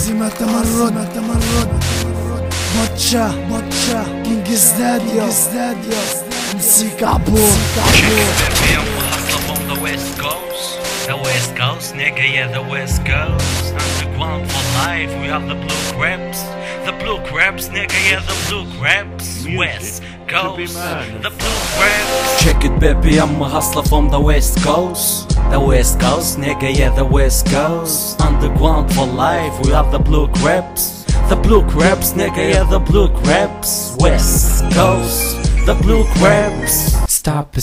عزيمة تمرد بوتشا كينج ستاديو مسيك عبور From the West Coast, nigga, yeah, the West Coast. Underground for life, we are the Blue Crabs, nigga, yeah, the Blue Crabs. West Coast, the Blue Crabs. Check it, baby, I'm a hustler from the West Coast. The West Coast, nigga, yeah, the West Coast. Underground for life, we are the Blue Crabs. The Blue Crabs, nigga, yeah, the Blue Crabs. West Coast, the Blue Crabs. Stop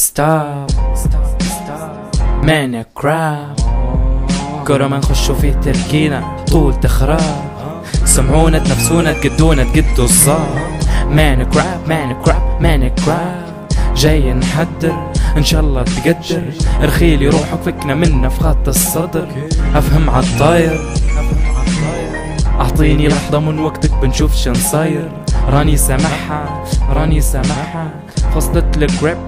man a crab كرة ما نخشوا فيه تركينا طول تخراب سمعونا تنفسونا تقدونا تقدوا الصاب man a crab جاي نحدر ان شاء الله تقدر رخيلي روحك فكنا منا في خط الصدر افهم عالطاير اعطيني لحظة من وقتك بنشوف شن صاير راني سامحها فصلت الجريب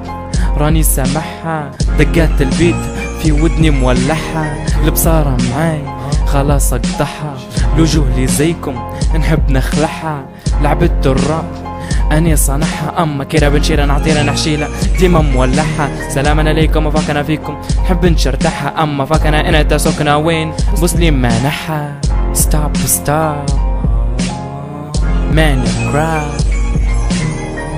راني سامحها دقات البيت في ودني مولحها البصارة معاي خلاص اقطعها لوجوه زيكم نحب نخلعها لعبت الراب اني صنعها اما كيرا بنشيرها نعطينا نحشيلها ديما مولحها سلاما عليكم وفاكنا فيكم نحب نشرتحها اما فاكنا انا تسكنا وين مسلم مانحها ستوب man a crab.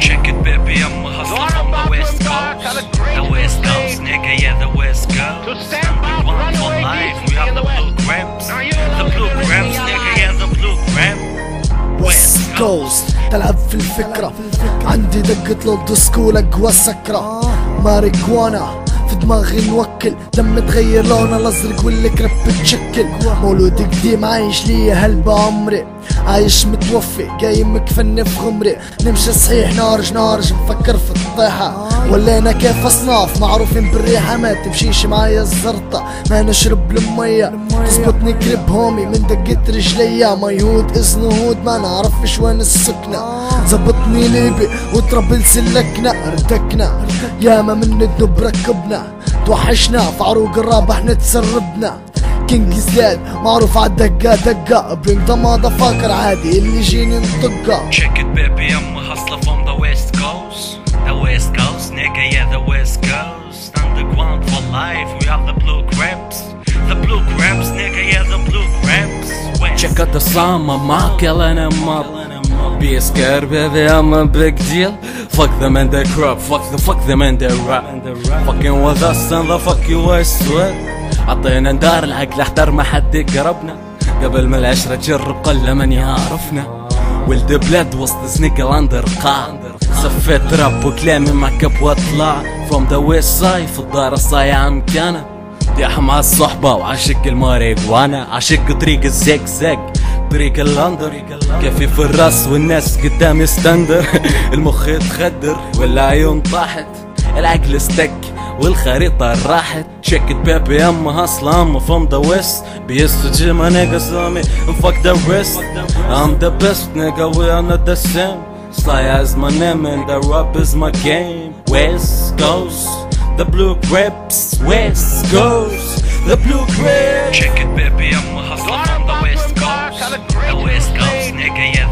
Check it, baby, I'm a hustler from the West Coast. The West Coast, nigga, yeah, the West Coast. Underground for life, we are the Blue Crabs. The Blue Crabs, nigga, yeah, the Blue Crabs. West Coast تلعب في الفكرة عندي دقة للدسكول اقوى سكرة ماريجوانا في دماغي نوكل دم تغير لونه الازرق والكرب بتشكل مولود قديم عايش لي هلبة عمري عايش متوفي جاي مكفني في غمري نمشي صحيح نارج نفكر في الطيحة ولينا كيف اصناف معروفين بالريحة ما تمشيش معايا الزرطة ما نشرب المية تظبطني كريب هومي من دقة رجليا ميهود اذن هود ما نعرفش وين السكنة زبطني ليبي وتربل سلكنا ارتكنا ياما من الدب ركبنا توحشنا في عروق الرابح نتسربنا كينج زياد معروف عالدقة برينج ذا ماذا فاكر عادي اللي يجيني نطقه. Check it, baby, I'm a hustler from the West Coast. The West Coast, nigga, yeah, the West Coast. Underground for life, we are the Blue Crabs. The Blue Crabs, nigga, yeah, the Blue Crabs. West. Check out the song, I'm killing him up. Be scared, baby, I'm a big deal. Fuck them and their crap, fuck them and their rap. Fucking with us and the fuck you, I swear. عطينا ندار العقل احتر ما حد يقربنا قبل ما العشرة تجرب قل من يعرفنا ولد بلاد وسط سنيكل اندر قاع صفيت راب وكلامي معكب واطلع From the west side في الدار الصايعة مكانة ديح مع الصحبة وعاشق الماريجوانا عاشق طريق الزيك طريق الاندر كيفي في الراس والناس قدامي ستاندر المخ يتخدر والعيون طاحت العقل استك والخريطة راحت. Check it, baby, I'm a hustler, I'm from the west. BS2G, my niggas on me, and fuck the rest. I'm the best, nigga, we are not the same. Sly is my name and the rap is my game. West Coast, the Blue Crabs. West Coast, the Blue Crabs. Check it, baby, I'm a hustler from the West Coast. The West Coast, nigga, yeah.